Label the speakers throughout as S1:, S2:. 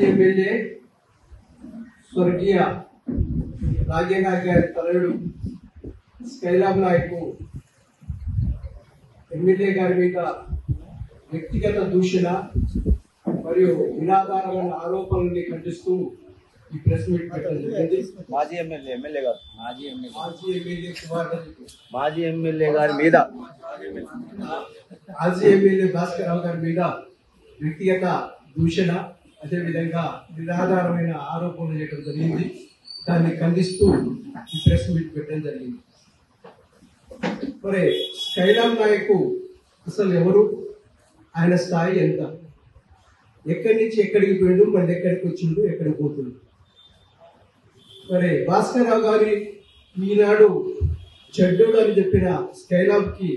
S1: మాజీ ఎమ్మెల్యే స్వర్గీయ రాజేనాయక్ గారి తనయుడు స్కైలాబ్ నాయక్ ఎమ్మెల్యే గారి మీద వ్యక్తిగత దూషణ మరియు నిరాధారమైన ఆరోపణల్ని ఖండిస్తూ ఈ ప్రెస్ మీట్ పెట్టడం జరిగింది.
S2: మాజీ ఎమ్మెల్యే
S1: భాస్కర్ రావు గారి మీద వ్యక్తిగత దూషణ అదేవిధంగా నిరాధారమైన ఆరోపణలు చేయడం జరిగింది. దాన్ని ఖండిస్తూ ఈ ప్రెస్ మీట్ పెట్టడం జరిగింది. మరి స్కైలాబ్ నాయక్ అసలు ఎవరు, ఆయన స్థాయి ఎంత, ఎక్కడి నుంచి ఎక్కడికి పోయిండు, మళ్ళీ ఎక్కడికి వచ్చిండు, ఎక్కడికి పోతుండు. మరి భాస్కర్ రావు గారి ఈనాడు చెడ్డోడు అని చెప్పిన స్కైలాబ్ కి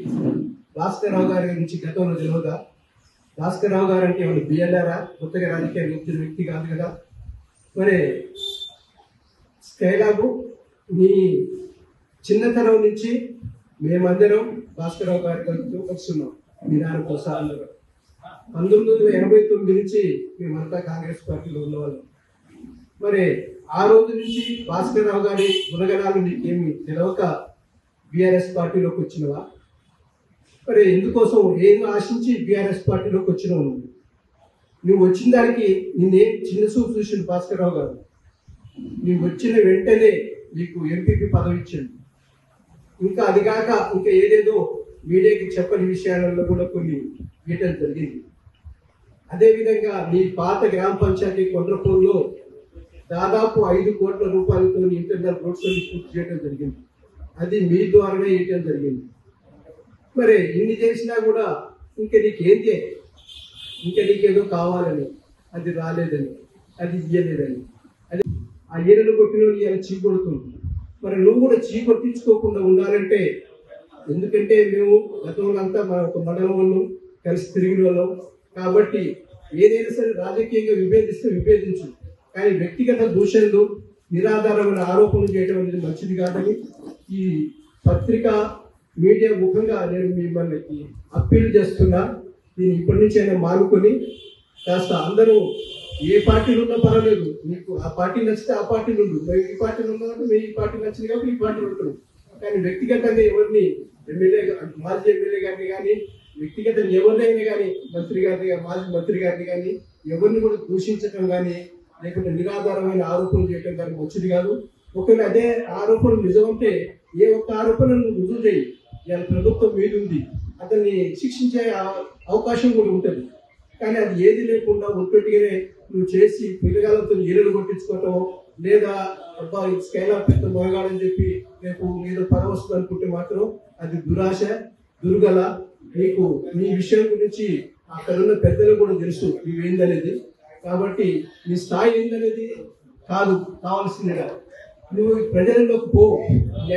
S1: భాస్కర్ రావు గారి గురించి గతంలో తెలియదా? భాస్కర్ రావు గారు అంటే ఏమైనా బిఎల్ఆరా? కొత్తగా రాజకీయాలు వచ్చిన వ్యక్తి కాదు కదా. మరి స్కైలాబ్ నీ చిన్నతనం నుంచి మేమందరం భాస్కర్ రావు గారి వస్తున్నాం. మీ నాన్న ప్రోత్సాహంలో 1989 నుంచి మేమంతా కాంగ్రెస్ పార్టీలో ఉన్నవాళ్ళం. మరి ఆ రోజు నుంచి భాస్కర్ రావు గారి గుణగణాలు నీకేమి తెలవక బీఆర్ఎస్ పార్టీలోకి వచ్చినవా? మరి ఎందుకోసం ఏం ఆశించి బీఆర్ఎస్ పార్టీలోకి వచ్చినావు? నువ్వు వచ్చిన దానికి నిన్నేం చిన్న చూపు చూసిండు భాస్కర్ రావు గారు. నువ్వు వచ్చిన వెంటనే నీకు ఎంపీపీ పదవి ఇచ్చిండు. ఇంకా అది కాక ఇంకా ఏదేదో మీడియాకి చెప్పని విషయాలలో కూడా కొన్ని గీయటం జరిగింది. అదేవిధంగా నీ పాత గ్రామ పంచాయతీ కొండ్రపూర్లో దాదాపు 5 కోట్ల రూపాయలతో ఇంటర్నల్ రోడ్స్ పూర్తి చేయడం జరిగింది. అది మీ ద్వారానే వేయటం జరిగింది. మరి ఇన్ని చేసినా కూడా ఇంకా నీకేంటి, ఇంకా నీకేదో కావాలని, అది రాలేదని, అది ఇయ్యలేదని, అది ఆ ఈరలు కొట్టిన ఇలా చీకొడుతుంది. మరి నువ్వు కూడా చీకొట్టించుకోకుండా ఉండాలంటే, ఎందుకంటే మేము గతంలో అంతా మన ఒక మండలంలో కలిసి తిరిగిన వాళ్ళం కాబట్టి ఏదైనా సరే రాజకీయంగా విభేదిస్తే విభేదించు, కానీ వ్యక్తిగత దూషణలు నిరాధారమైన ఆరోపణలు చేయడం అనేది మంచిది కాదని ఈ పత్రిక మీడియా ముఖంగా నేను మిమ్మల్ని అప్పీల్ చేస్తున్నా. దీన్ని ఇప్పటి నుంచి అయినా మానుకొని కాస్త అందరూ ఏ పార్టీలు ఉన్నా పర్వాలేదు, మీకు ఆ పార్టీ నచ్చితే ఆ పార్టీలు ఉండు, మేము ఈ పార్టీలు ఉన్నామంటే మేము ఈ పార్టీ నచ్చింది కాబట్టి ఈ పార్టీలు ఉంటాం. కానీ వ్యక్తిగతంగా ఎవరిని మాజీ ఎమ్మెల్యే గారిని కానీ వ్యక్తిగతంగా ఎవరినైనా కానీ మంత్రి గారిని మాజీ మంత్రి గారిని కానీ ఎవరిని కూడా దూషించడం కానీ లేకుంటే నిరాధారమైన ఆరోపణలు చేయడం కానీ మంచిది కాదు. ఒకవేళ అదే ఆరోపణలు నిజమంటే ఏ ఒక్క ఆరోపణను రుజువు చేయి, ఇవాళ ప్రభుత్వం మీద ఉంది, అతన్ని శిక్షించే అవకాశం కూడా ఉంటుంది. కానీ అది ఏది లేకుండా ఒట్టొట్టిగానే నువ్వు చేసి పిల్లగాలతో ఈరలు కొట్టించుకోవటం లేదా అబ్బా స్కైలాబ్ పెద్ద మొగగాడని చెప్పి రేపు ఏదో పదవి వస్తుంది అనుకుంటే మాత్రం అది దురాశ, దుర్గల. నీకు నీ విషయం గురించి అక్కడున్న పెద్దలు కూడా తెలుసు నువ్వేందనేది. కాబట్టి నీ స్థాయి ఏందనేది కాదు కావాల్సిందిగా, నువ్వు ప్రజలలోకి పో,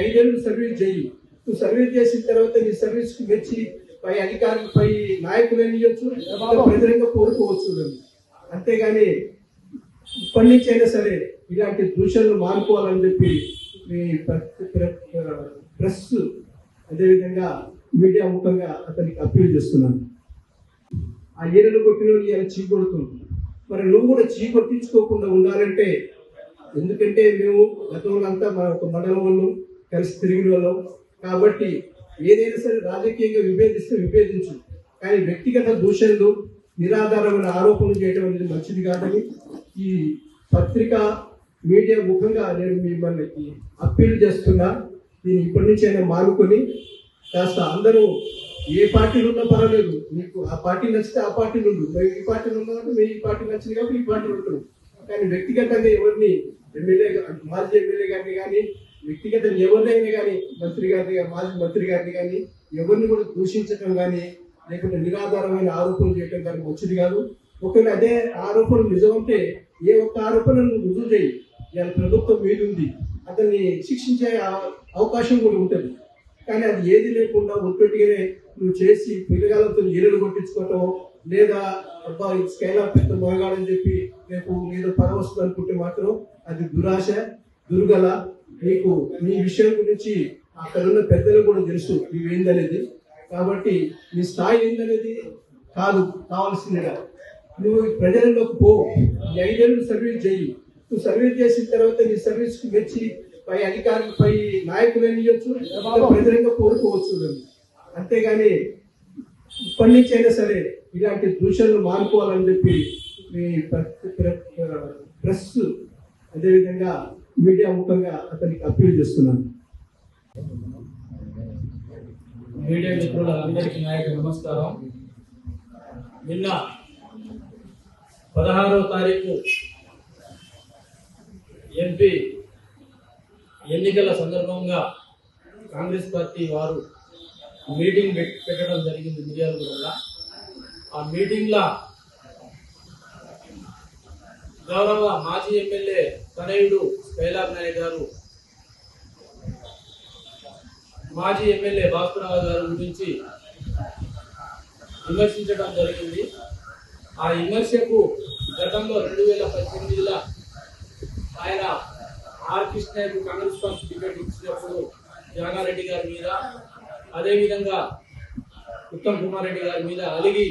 S1: 5 ఏళ్ళు సర్వీస్ చేయి. నువ్వు సర్వీస్ చేసిన తర్వాత నీ సర్వీస్ కు మెచ్చి పై అధికారులు పై నాయకులు ఇవ్వచ్చు, ప్రజలంగా కోరుకోవచ్చు. అంతేగాని ఇప్పటి నుంచి అయినా సరే ఇలాంటి దూషణలు మానుకోవాలని చెప్పి మీ ప్రెస్ అదేవిధంగా మీడియా ముఖంగా అతనికి అప్పీల్ చేస్తున్నాను. ఆ ఈరలు కొట్టిన ఇలా చీకొడుతుంది. మరి నువ్వు కూడా చీకొట్టించుకోకుండా ఉండాలంటే, ఎందుకంటే మేము గతంలో అంతా మన ఒక మండలంలో కలిసి తిరిగిన వాళ్ళం కాబట్టి ఏదైనా సరే రాజకీయంగా విభేదిస్తే విభేదించు, కానీ వ్యక్తిగత దూషణలు నిరాధారమైన ఆరోపణలు చేయడం అనేది మంచిది కాదని ఈ పత్రిక మీడియా ముఖంగా నేను మిమ్మల్ని అప్పీల్ చేస్తున్నా. దీన్ని ఇప్పటి నుంచి అయినా మానుకొని కాస్త అందరూ ఏ పార్టీలు ఉన్నా పర్వాలేదు, మీకు ఆ పార్టీ నచ్చితే ఆ పార్టీలు ఉండు, మేము ఈ పార్టీలు ఉన్నామంటే మేము ఈ పార్టీ నచ్చింది కాబట్టి ఈ పార్టీలు ఉంటాం. కానీ వ్యక్తిగతంగా ఎవరిని మాజీ ఎమ్మెల్యే గారిని కానీ వ్యక్తిగతంగా ఎవరినైనా కానీ మంత్రి గారిని మాజీ మంత్రి గారిని కానీ ఎవరిని కూడా దూషించడం కానీ లేకుంటే నిరాధారమైన ఆరోపణలు చేయడం కానీ మంచిది కాదు. ఒకవేళ అదే ఆరోపణలు నిజమంటే ఏ ఒక్క ఆరోపణను రుజువు చేయి, ఇవాళ ప్రభుత్వం మీద ఉంది, అతన్ని శిక్షించే అవకాశం కూడా ఉంటుంది. కానీ అది ఏది లేకుండా ఒట్టొట్టిగానే నువ్వు చేసి పిల్లగాలతో ఈరలు కొట్టించుకోవటం లేదా అబ్బా స్కైలాబ్ పెద్ద మొగగాడని చెప్పి రేపు ఏదో పదవి వస్తుంది అనుకుంటే మాత్రం అది దురాశ, దుర్గల. నీకు నీ విషయం గురించి అక్కడున్న పెద్దలు కూడా తెలుసు నువ్వేందనేది. కాబట్టి నీ స్థాయి ఏందనేది కాదు కావాల్సిందిగా, నువ్వు ప్రజల్లోకి పో, 5 ఏళ్ళు సర్వీస్ చేయి. నువ్వు సర్వీస్ చేసిన తర్వాత నీ సర్వీస్ కి మెచ్చి పై అధికారులు పై నాయకులను ఇవ్వచ్చు, ప్రజలంగా కోరుకోవచ్చు. అంతేగాని ఇప్పటి నుంచి అయినా సరే ఇలాంటి దూషణలు మానుకోవాలని చెప్పి మీ ప్రెస్ అదేవిధంగా మీడియా ముఖంగా అతనికి అప్పీల్ చేస్తున్నాను.
S2: మీడియా మిత్రులందరికీ నా యొక్క నమస్కారం. నిన్న 16వ తారీఖు ఎంపీ ఎన్నికల సందర్భంగా కాంగ్రెస్ పార్టీ వారు మీటింగ్ పెట్టడం జరిగింది మిర్యాలగూడలో. ఆ మీటింగ్లో గౌరవ మాజీ ఎమ్మెల్యే తనయుడు స్కైలాబ్ నాయక్ గారు మాజీ ఎమ్మెల్యే భాస్కరరావు గారి గురించి విమర్శించడం జరిగింది. ఆ విమర్శకు గతంలో 2018లో ఆయన ఆర్ కృష్ణయ్యకు కాంగ్రెస్ పార్టీ టికెట్ ఇచ్చినప్పుడు జానారెడ్డి గారి మీద, అదేవిధంగా ఉత్తమ్ కుమార్ రెడ్డి గారి మీద అలిగి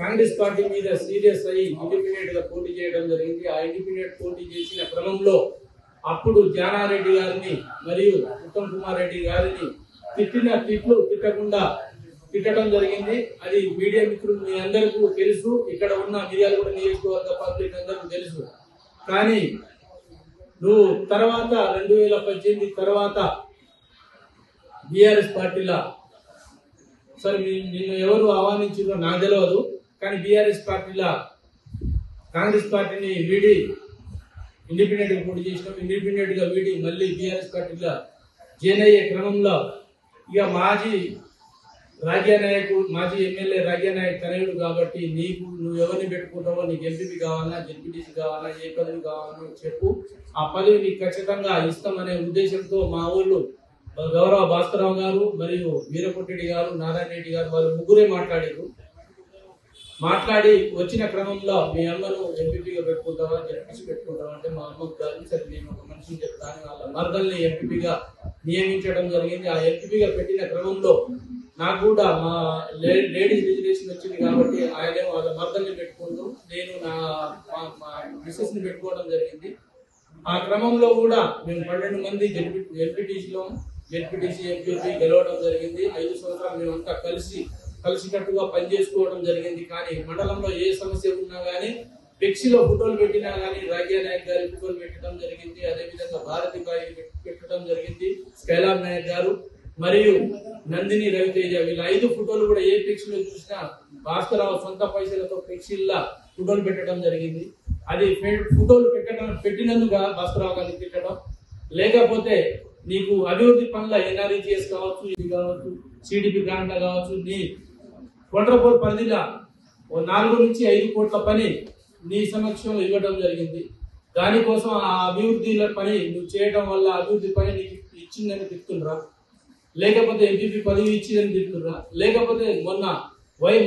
S2: కాంగ్రెస్ పార్టీ మీద సీరియస్ అయ్యి ఇండిపెండెంట్ గా పోటీ చేయడం జరిగింది. ఆ ఇండిపెండెంట్ పోటీ చేసిన క్రమంలో అప్పుడు జానారెడ్డి గారిని మరియు ఉత్తమ్ కుమార్ రెడ్డి గారిని తిట్టకుండా తిట్టడం జరిగింది. అది మీడియా మిత్రులు మీ అందరికీ తెలుసు, ఇక్కడ ఉన్న మిర్యాలగూడ నియోజకవర్గ పబ్లిక్ అందరికీ తెలుసు. కానీ నువ్వు తర్వాత 2018 తర్వాత బీఆర్ఎస్ పార్టీలో, సరే నిన్ను ఎవరు ఆహ్వానించారో నాకు తెలియదు, కానీ బీఆర్ఎస్ పార్టీలో కాంగ్రెస్ పార్టీని వీడి ఇండిపెండెంట్ గా పోటీ చేసినాం. ఇండిపెండెంట్ గా వీడి మళ్ళీ బీఆర్ఎస్ పార్టీలో జాయిన్ అయ్యే క్రమంలో ఇక మాజీ ఎమ్మెల్యే రాజ్యా నాయక్ తనయుడు కాబట్టి నువ్వు ఎవరిని పెట్టుకుంటావో, నీకు ఎంపీపీ కావాలా, జెడ్పీటీసీ కావాలా, ఏ పదవి కావాలో చెప్పు, ఆ పదవి నీకు ఖచ్చితంగా ఇస్తామనే ఉద్దేశంతో మా ఊళ్ళు గౌరవ భాస్కరరావు గారు మరియు వీరపురెడ్డి గారు, నారాయణ రెడ్డి గారు వాళ్ళు ముగ్గురే మాట్లాడి వచ్చిన క్రమంలో మీ అమ్మను ఎంపీపీగా పెట్టుకుంటావా, జెడ్పీసీ పెట్టుకుంటావా అంటే మా అమ్మకు కాదు, సరే నేను ఒక మనిషిని చెప్తాను. వాళ్ళ మరదల్ని ఎంపీపీగా నియమించడం జరిగింది. ఆ ఎంపీపీగా పెట్టిన క్రమంలో నాకు కూడా మా లేడీస్ రిజర్వేషన్ వచ్చింది కాబట్టి ఆయన వాళ్ళ మరదల్ని పెట్టుకుంటూ నేను మా మిస్సెస్ ని పెట్టుకోవడం జరిగింది. ఆ క్రమంలో కూడా మేము 12 మంది జెడ్పీటీసీ ఎంపీపీ గెలవడం జరిగింది. 5 సంవత్సరాలు మేమంతా కలిసికట్టుగా పనిచేసుకోవడం జరిగింది. కానీ మండలంలో ఏ సమస్య ఉన్నా గానీ ఫ్లెక్సీలో ఫోటోలు పెట్టినా గానీ రాజ్యా నాయక్ గారి ఫోటోలు పెట్టడం జరిగింది. అదేవిధంగా భారతి బాయి పెట్టడం జరిగింది. స్కైలాబ్ నాయక్ గారు మరియు నందిని రవితేజ వీళ్ళ 5 ఫోటోలు కూడా ఏ ఫ్లెక్సీలో చూసినా భాస్కరరావు సొంత పైసలతో ఫ్లెక్సీల్లో ఫోటోలు పెట్టడం జరిగింది. అది ఫోటోలు పెట్టినందుకు భాస్కరరావు గారిని తిట్టడం, లేకపోతే నీకు అభివృద్ధి పనుల ఎన్ఆర్ఈజీఎస్ కావచ్చు, ఇది కావచ్చు, సిడిపి గ్రాంట్ల కావచ్చు, నీ కొండ్రపోల్ పరిధిలో 4 నుంచి 5 కోట్ల పని నీ సమక్షంలో ఇవ్వడం జరిగింది. దానికోసం ఆ అభివృద్ధి పని నువ్వు చేయడం వల్ల అభివృద్ధి పని నీకు ఇచ్చిందని తిప్పుతుండ్రా, లేకపోతే ఎంపీపీ పదవి ఇచ్చిందని తిప్పుతుండ్రా, లేకపోతే మొన్న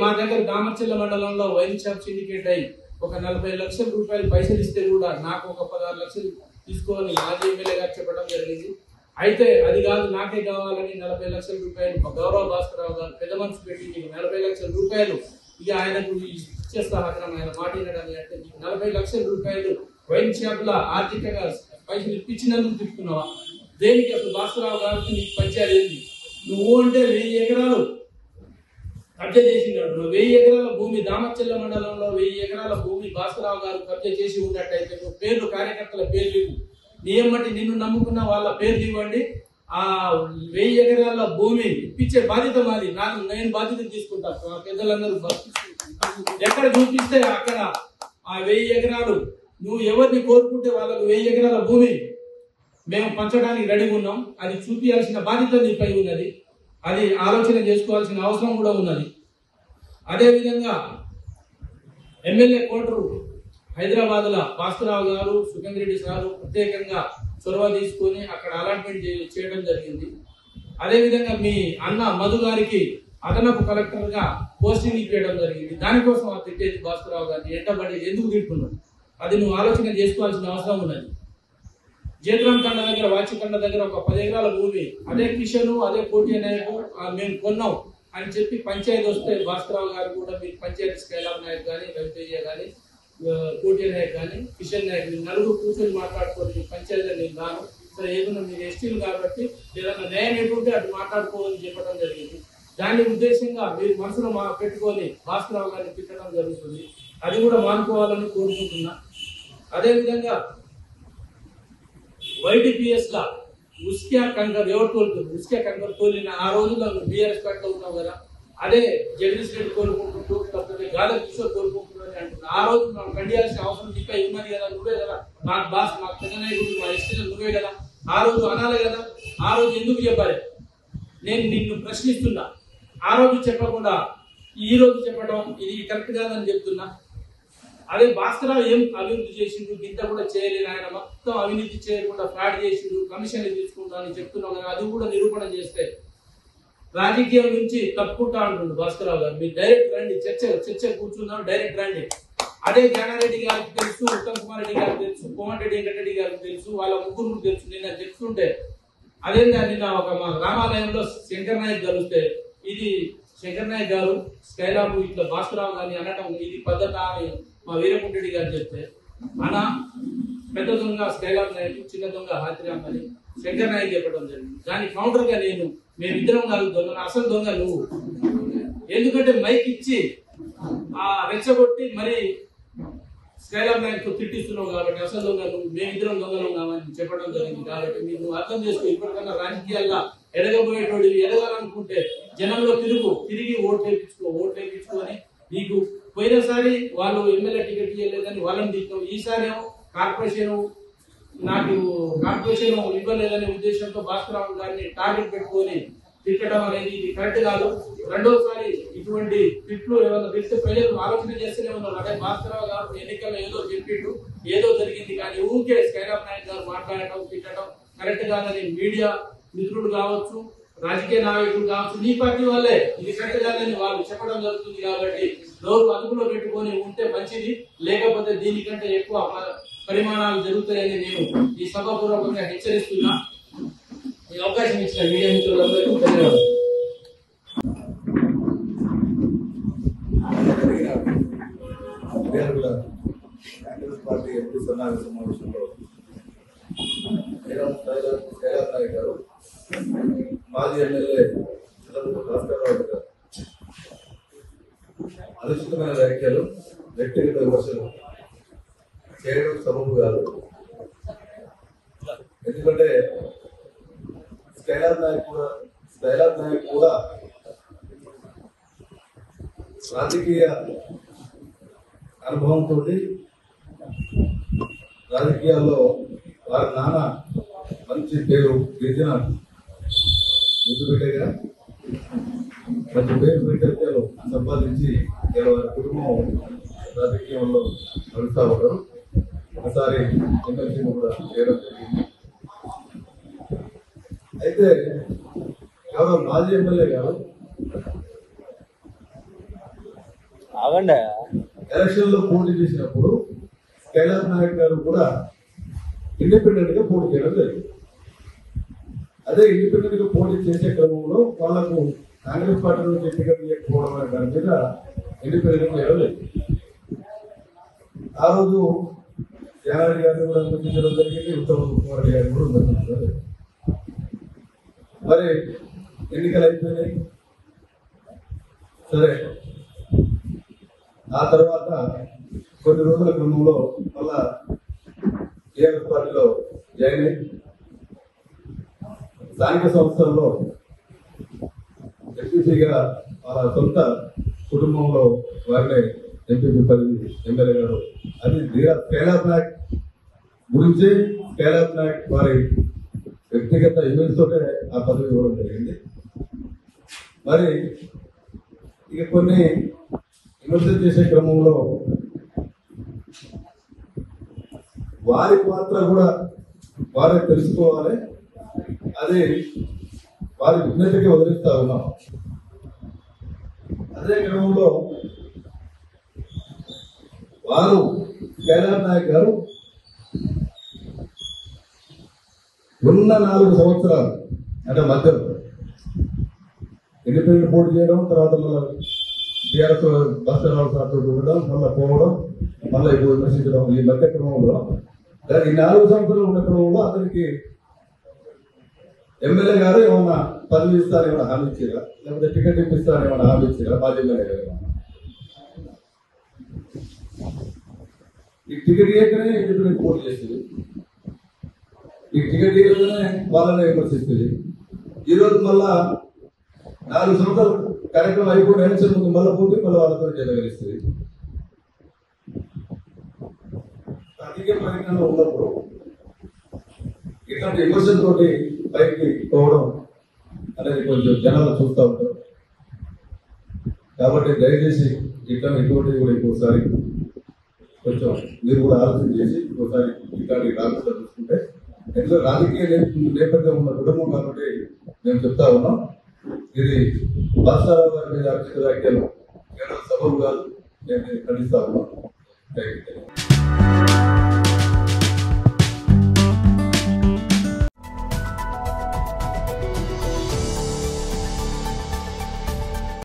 S2: మా దగ్గర దామర్చెల్ల మండలంలో వైన్ షాప్ సిండికేట్ అయి ఒక 40 లక్షల రూపాయలు పైసలు ఇస్తే కూడా నాకు ఒక 16 లక్షలు తీసుకోవాలని మాజీ ఎమ్మెల్యే గారు చెప్పడం జరిగింది. అయితే అది కాదు, నాకే కావాలని 40 లక్షల రూపాయలు గౌరవ భాస్కరరావు గారు పెద్ద మనసు పెట్టి నీకు 40 లక్షల రూపాయలు ఇక ఆయనకు ఇచ్చేస్తా ఆయన మాట్లాడని అంటే నీకు 40 లక్షల రూపాయలు వైన్ షాప్ లో ఆర్థికంగా పైసలు ఇప్పించినందుకు తిప్పుతున్నావా? దేనికి అసలు భాస్కరరావు గారికి నీకు పంచాయతీ ఏంది? నువ్వు అంటే 1000 ఎకరాలు కబ్జా చేసినాడు. 1000 ఎకరాల భూమి దామర్చెల్ల మండలంలో 1000 ఎకరాల భూమి భాస్కరరావు గారు కబ్జా చేసి ఉన్నట్టయితే నువ్వు పేర్లు, కార్యకర్తల పేర్లు నియమటి నిన్ను నమ్ముకున్న వాళ్ళ పేర్లు ఇవ్వండి. ఆ 1000 ఎకరాల భూమి ఇప్పించే బాధ్యత మాది. నేను బాధ్యత తీసుకుంటాను. పెద్దలందరూ ఎక్కడ చూపిస్తే అక్కడ ఆ 1000 ఎకరాలు నువ్వు ఎవరిని కోరుకుంటే వాళ్ళకు 1000 ఎకరాల భూమి మేము పంచడానికి రెడీగా ఉన్నాం. అది చూపించాల్సిన బాధ్యత నీపై ఉన్నది. అది ఆలోచన చేసుకోవాల్సిన అవసరం కూడా ఉన్నది. అదేవిధంగా ఎమ్మెల్యే కోటరు హైదరాబాద్ లో భాస్కరరావు గారు, సుఖేంద్ర రెడ్డి సారు ప్రత్యేకంగా చొరవ తీసుకొని అక్కడ అలాట్మెంట్ చేయడం జరిగింది. అదేవిధంగా మీ అన్న మధు గారికి అదనపు కలెక్టర్ గా పోస్టింగ్ ఇప్పించడం జరిగింది. దానికోసం ఆ తిట్టేది భాస్కరరావు గారిని ఎంటబడి ఎందుకు తిట్టుకున్నావు? అది నువ్వు ఆలోచన చేసుకోవాల్సిన అవసరం ఉన్నది. జేద్రామ్ తండ దగ్గర, వాచికండ దగ్గర ఒక 10 ఎకరాల భూమి అదే కిషన్, అదే కోటి నాయకు మేము కొన్నాం అని చెప్పి పంచాయతీ వస్తే భాస్కరరావు గారు కూడా మీరు పంచాయతీ స్కైలాబ్ నాయక్ కానీ రవితేజ కానీ కోటి నాయక్ కానీ కిషన్ నాయక్ నలుగురు కూర్చొని మాట్లాడుకోవాలి పంచాయతీలో నేను రాను సరే ఏదైనా మీరు ఎస్టీలు కాబట్టి ఏదైనా న్యాయం ఏంటంటే అటు మాట్లాడుకోవాలని చెప్పడం జరిగింది. దాని ఉద్దేశంగా మీరు మనసులో పెట్టుకొని భాస్కరరావు గారిని తిట్టడం జరుగుతుంది. అది కూడా మానుకోవాలని కోరుకుంటున్నా. అదేవిధంగా వైడిపిఎస్ లా ఉస్కియా కంకర్ ఎవరు తోలుతుంది ఉస్కియా కంకర్ తోలిన ఆ రోజుల్లో బీఆర్ఎస్ పార్టీలో ఉన్నావు కదా అదే జగదీష్ రెడ్డి కోరుకుంటుంటూ లేకపోతే గాదర్ కిషోర్ కోరుకుంటున్నారని అంటున్నా. ఆ రోజు మనం కండియాల్సిన అవసరం ఇంకా ఉన్నది కదా, నువ్వే కదా మాకు బాస్ మాకు పెద్ద నాయకుడు మా ఎస్టీలో నువ్వే కదా ఆ రోజు అనాలి కదా. ఆ రోజు ఎందుకు చెప్పాలి? నేను నిన్ను ప్రశ్నిస్తున్నా. ఆ రోజు చెప్పకుండా ఈ రోజు చెప్పడం ఇది కరెక్ట్ కాదని చెప్తున్నా. అదే భాస్కరరావు ఏం అభివృద్ధి చేసిండు ఇంత కూడా చేయలేదు, ఆయన మొత్తం అవినీతి చేయకుండా ఫ్రాడ్ చేసిండు కమిషన్లు తీసుకుంటా అని చెప్తున్నాం కానీ అది కూడా నిరూపణ చేస్తే రాజకీయం నుంచి తప్పుకుంటా అంటుండు భాస్కరరావు గారు. మీరు డైరెక్ట్ రండి, చర్చ కూర్చుందాం, డైరెక్ట్ రండి. అదే జ్ఞానారెడ్డి గారికి తెలుసు, ఉత్తమ్ కుమార్ రెడ్డి గారికి తెలుసు, కోమటిరెడ్డి వెంకటరెడ్డి గారికి తెలుసు, వాళ్ళ ముగ్గురు తెలుసు. నిన్న చెప్తుంటే అదేంటా నిన్న ఒక మా రామాలయంలో శంకర్ నాయక్ కలిస్తే ఇది శంకర్ నాయక్ గారు స్కైలాబ్ ఇట్లా భాస్కరరావు గారిని అనటం ఇది పద్ధతి అని మా వీరకుంటరెడ్డి గారు చెప్తే అన్న పెద్ద దొంగ స్కైలాబ్ నాయక్, చిన్న దొంగ హాతిరామ్ అని శంకర్ నాయక్ చెప్పడం జరిగింది. దానికి కౌంటర్ గా నేను మేమిద్దరం కాదు దొంగ, అసలు దొంగ నువ్వు. ఎందుకంటే మైక్ ఇచ్చి ఆ రెచ్చగొట్టి మరి స్కైలాబ్ నాయక్ తిట్టిస్తున్నావు కాబట్టి అసలు దొంగ నువ్వు, మేమిద్దరం దొంగలు ఉన్నామని చెప్పడం జరిగింది. కాబట్టి మీరు అర్థం చేసుకో. ఇప్పటికన్నా రాజకీయాల్లో ఎదగబోయేటోడు ఎదగాలనుకుంటే జనంలో తిరిగి ఓట్లేపించుకొని నీకు పోయినసారి వాళ్ళు ఎమ్మెల్యే టికెట్ ఇవ్వలేదని వాళ్ళని తిట్టావు, ఈసారి కార్పొరేషన్ నాకు కార్పొరేషన్ ఇవ్వలేదనే ఉద్దేశంతో భాస్కరరావు గారిని టార్గెట్ పెట్టుకొని తిట్టడం అనేది ఇది కరెక్ట్ కాదు. రెండోసారి ఇటువంటి తిట్లు ఏమైనా తిట్టే ప్రజలు ఆలోచన చేస్తూనే ఉన్నారు. అదే భాస్కరరావు గారు ఎన్నికల్లో ఏదో చెప్పిండు, ఏదో జరిగింది కానీ ఊరికే స్కైలాబ్ నాయక్ గారు మాట్లాడటం తిట్టడం కరెక్ట్ కాదని మీడియా మిత్రుడు కావచ్చు, రాజకీయ నాయకులు కావచ్చు, నీ పార్టీ వాళ్ళే ఇది కరెక్ట్ కాదని వాళ్ళు చెప్పడం జరుగుతుంది. కాబట్టి నోరు అదుపులో పెట్టుకొని ఉంటే మంచిది, లేకపోతే దీనికంటే ఎక్కువ పరిమాణాలు జరుగుతాయని నేను ఈ సభాపూర్వకంగా హెచ్చరిస్తున్నా. ఈ అవకాశం ఇచ్చిన మీడియా మిత్రులందరికీ ధన్యవాదాలు.
S3: కాంగ్రెస్ పార్టీ ఎంపీ సన్నాహక సమావేశంలో స్కైలాబ్ నాయక్ గారు, మాజీ ఎమ్మెల్యే భాస్కరరావు గారు అనుచితమైన వ్యాఖ్యలు, వ్యక్తిగత విమర్శలు చేయడం సబబు కాదు. ఎందుకంటే స్కైలాబ్ నాయక్ కూడా రాజకీయ అనుభవంతో రాజకీయాల్లో వారి నాన్న మంచి పేరు గిరిజన ముద్దుబిడ్డగా మంచి పేరు ప్రఖ్యాతలు సంపాదించి వారి కుటుంబం రాజకీయంలో నడుస్తూ ఉంటారు. ఒకసారి ఎమ్మెల్సీ కూడా చేయడం జరిగింది. అయితే ఎవరో మాజీ ఎమ్మెల్యే గారు ఎలక్షన్ లో పోటీ చేసినప్పుడు స్కైలాబ్ నాయక్ గారు కూడా ఇండిపెండెంట్ గా పోటీ చేయడం జరిగింది. అదే ఇండిపెండెంట్ గా పోటీ చేసే క్రమంలో వాళ్లకు కాంగ్రెస్ పార్టీ నుంచి టికెట్ ఇవ్వకపోవడం అనే దాని మీద ఇండిపెండెంట్ గా లేదు. ఆ రోజు జ్ఞానారెడ్డి గారిని కూడా విమర్శించడం జరిగింది, ఉత్తమ్ కుమార్ రెడ్డి గారిని కూడా విమర్శించడం జరిగింది. మరి ఎన్నికలు అయిపోయినాయి. సరే, ఆ తర్వాత కొన్ని రోజుల క్రమంలో మళ్ళా టీఆర్ఎస్ పార్టీలో జాయిన్ అయ్యి స్థానిక సంస్థల్లో ఎంపీసీగా వాళ్ళ సొంత కుటుంబంలో వారిని ఎంపీపీ పదవి ఎమ్మెల్యే గారు అది స్కైలాబ్ నాయక్ గురించి స్కైలాబ్ నాయక్ వారి వ్యక్తిగత ఇమేజ్ తోటే ఆ పదవి ఇవ్వడం జరిగింది. మరి ఇక కొన్ని విమర్శలు చేసే క్రమంలో వారి పాత్ర కూడా వారే తెలుసుకోవాలి, అది వారి విజ్ఞతకి వదిలిస్తా ఉన్నాం. అదే క్రమంలో వారు స్కైలాబ్ నాయక్ గారు ఉన్న 4 సంవత్సరాలు అంటే మధ్యలో ఇండిపెండెంట్ పోటీ చేయడం, తర్వాత మళ్ళీ టీఆర్ఎస్ భాస్కరరావు సార్తో ఉండడం, మళ్ళీ పోవడం, మళ్ళీ ఇప్పుడు విమర్శించడం, ఈ మధ్య క్రమంలో ఈ 4 సంవత్సరాలు ఉన్న క్రమంలో అతనికి ఎమ్మెల్యే గారు ఏమన్నా పదవి ఇస్తారని ఏమైనా హామీ ఇచ్చారా, లేకపోతే టికెట్ ఇప్పిస్తారని ఏమైనా హామీ ఇచ్చారా? మాజీ ఎమ్మెల్యే గారు ఈ టికెట్ ఇవ్వకనే ఇండిపెండెంట్ పోటీ చేస్తుంది, ఈ టికెట్ ఇవ్వగానే వాళ్ళనే విమర్శిస్తుంది. ఈరోజు మళ్ళా 4 సంవత్సరాలు కార్యక్రమం అయిపోయిన ఎలక్షన్ ముందు మళ్ళీ పోతే మళ్ళీ వాళ్ళతో జరగలిస్తుంది. రాజకీయ పరిజ్ఞానం ఉన్నప్పుడు ఇట్లాంటి విమర్శలతో పైకి పోవడం అనేది కొంచెం జనాలు చూస్తూ ఉంటారు. కాబట్టి దయచేసి ఇటువంటివి కూడా ఇంకోసారి కొంచెం మీరు కూడా ఆలోచన చేసి ఇంకోసారి ఇట్లాంటి రాకుండా చూసుకుంటే, ఎందుకంటే రాజకీయ నేపథ్యం ఉన్న కుటుంబం కాబట్టి మేము చెప్తా ఉన్నాం. ఇది భాస్కరరావు గారి మీద అర్చిత వ్యాఖ్యలు కేవలం సబబు కాదు, నేను ఖండిస్తా ఉన్నాం. Thank you.